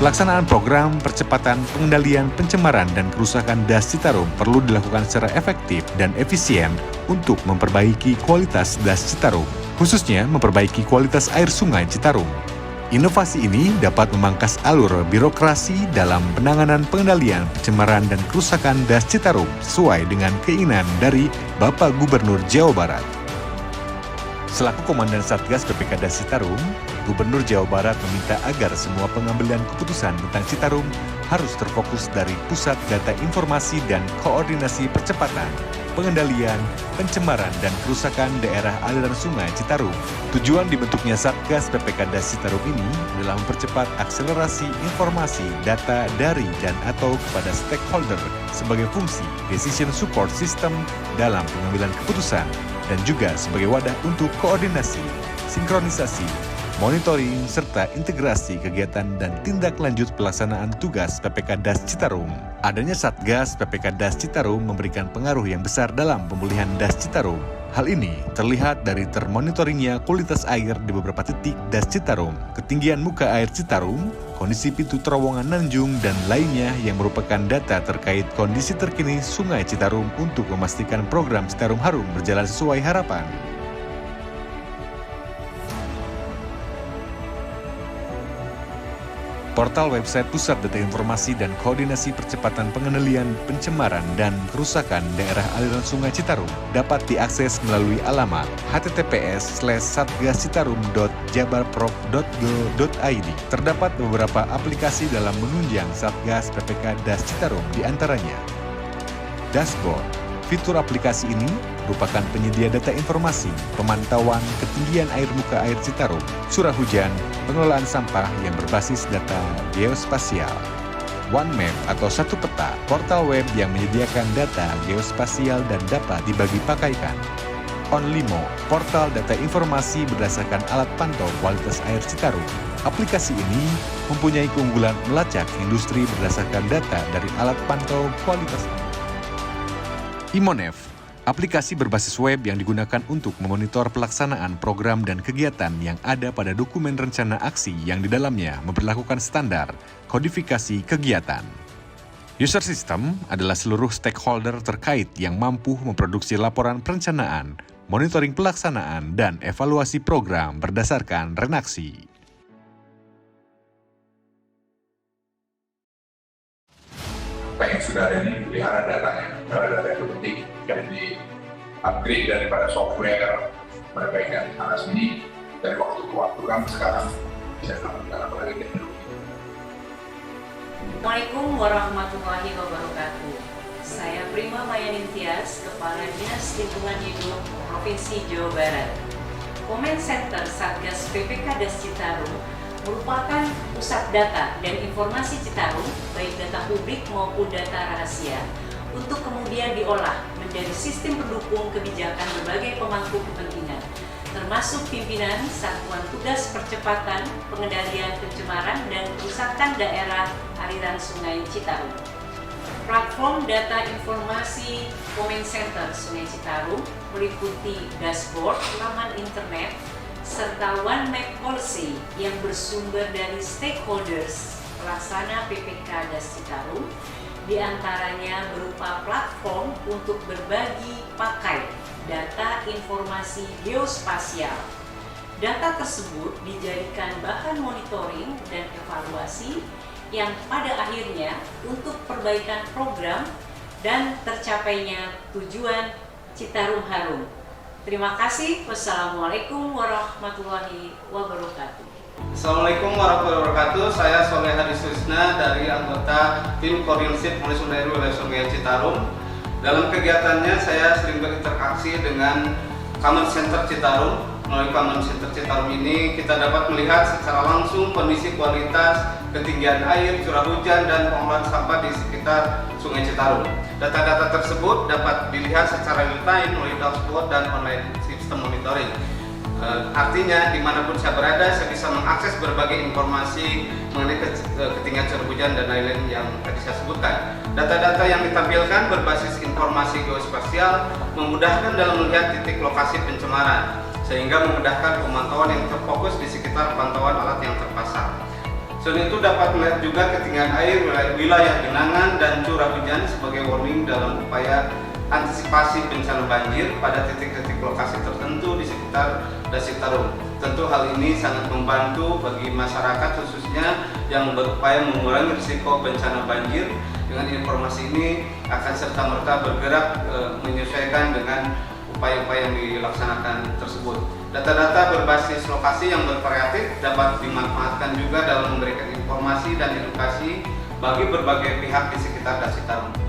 Pelaksanaan program percepatan pengendalian pencemaran dan kerusakan Das Citarum perlu dilakukan secara efektif dan efisien untuk memperbaiki kualitas Das Citarum, khususnya memperbaiki kualitas air sungai Citarum. Inovasi ini dapat memangkas alur birokrasi dalam penanganan pengendalian pencemaran dan kerusakan Das Citarum sesuai dengan keinginan dari Bapak Gubernur Jawa Barat. Selaku Komandan Satgas PPK Das Citarum, Gubernur Jawa Barat meminta agar semua pengambilan keputusan tentang Citarum harus terfokus dari Pusat Data Informasi dan Koordinasi Percepatan, Pengendalian, Pencemaran, dan Kerusakan Daerah Aliran Sungai Citarum. Tujuan dibentuknya Satgas PPK Das Citarum ini adalah mempercepat akselerasi informasi data dari dan atau kepada stakeholder sebagai fungsi decision support system dalam pengambilan keputusan dan juga sebagai wadah untuk koordinasi, sinkronisasi, monitoring, serta integrasi kegiatan dan tindak lanjut pelaksanaan tugas PPK Das Citarum. Adanya Satgas PPK Das Citarum memberikan pengaruh yang besar dalam pemulihan Das Citarum. Hal ini terlihat dari termonitoringnya kualitas air di beberapa titik Das Citarum, ketinggian muka air Citarum, kondisi pintu terowongan Nanjung, dan lainnya yang merupakan data terkait kondisi terkini Sungai Citarum untuk memastikan program Citarum Harum berjalan sesuai harapan. Portal website Pusat Data Informasi dan Koordinasi Percepatan Pengendalian Pencemaran dan Kerusakan Daerah Aliran Sungai Citarum dapat diakses melalui alamat https://satgascitarum.jabarprov.go.id. Terdapat beberapa aplikasi dalam menunjang Satgas PPK Das Citarum, di antaranya Dashboard. Fitur aplikasi ini merupakan penyedia data informasi, pemantauan ketinggian air muka air Citarum, curah hujan, pengelolaan sampah yang berbasis data geospasial. OneMap atau satu peta, portal web yang menyediakan data geospasial dan dapat dibagi pakaikan. OnLimo, portal data informasi berdasarkan alat pantau kualitas air Citarum. Aplikasi ini mempunyai keunggulan melacak industri berdasarkan data dari alat pantau kualitas air. Imonef, aplikasi berbasis web yang digunakan untuk memonitor pelaksanaan program dan kegiatan yang ada pada dokumen rencana aksi yang di dalamnya memperlakukan standar kodifikasi kegiatan. User system adalah seluruh stakeholder terkait yang mampu memproduksi laporan perencanaan, monitoring pelaksanaan, dan evaluasi program berdasarkan renaksi. Apa yang sudah ada ini pelihara datanya, karena data itu penting dan di upgrade daripada software perbaikan sana sini dari waktu ke waktu kan sekarang bisa dilakukan apalagi teknologi. Assalamualaikum warahmatullahi wabarakatuh. Saya Prima Mayanin Tias, Kepala Dinas Lingkungan Hidup Provinsi Jawa Barat. Comment Center Satgas PPK Das Citarum merupakan pusat data dan informasi Citarum, baik data publik maupun data rahasia, untuk kemudian diolah menjadi sistem pendukung kebijakan berbagai pemangku kepentingan, termasuk pimpinan Satuan Tugas Percepatan Pengendalian Pencemaran dan Kerusakan Daerah Aliran Sungai Citarum. Platform data informasi Comment Center Sungai Citarum meliputi dashboard, laman internet, serta OneMap policy yang bersumber dari stakeholders pelaksana PPK Das Citarum, diantaranya berupa platform untuk berbagi pakai data informasi geospasial. Data tersebut dijadikan bahan monitoring dan evaluasi yang pada akhirnya untuk perbaikan program dan tercapainya tujuan Citarum Harum. Terima kasih. Wassalamualaikum warahmatullahi wabarakatuh. Assalamualaikum warahmatullahi wabarakatuh. Saya Soleh Hadi Susna dari anggota tim Koordinasi Pemolisan Daerah Wilayah Sungai Citarum. Dalam kegiatannya saya sering berinteraksi dengan Comment Center Citarum. Melalui Comment Center Citarum ini kita dapat melihat secara langsung kondisi kualitas, ketinggian air, curah hujan, dan pengolahan sampah di sekitar Sungai Citarum. Data-data tersebut dapat dilihat secara real-time melalui dashboard dan online sistem monitoring. Artinya dimanapun saya berada, saya bisa mengakses berbagai informasi mengenai ketinggian curah hujan dan lain-lain yang tadi saya sebutkan. Data-data yang ditampilkan berbasis informasi geospasial memudahkan dalam melihat titik lokasi pencemaran, sehingga memudahkan pemantauan yang terfokus di sekitar pantauan alat yang terpasang. Selain itu dapat melihat juga ketinggian air wilayah genangan dan curah hujan sebagai warning dalam upaya antisipasi bencana banjir pada titik-titik lokasi tertentu di sekitar Dasi Tarum. Tentu hal ini sangat membantu bagi masyarakat khususnya yang berupaya mengurangi risiko bencana banjir. Dengan informasi ini akan serta-merta bergerak menyesuaikan dengan upaya-upaya yang dilaksanakan tersebut. Data-data berbasis lokasi yang bervariatif dapat dimanfaatkan juga dalam memberikan informasi dan edukasi bagi berbagai pihak di sekitar Dasi Tarum.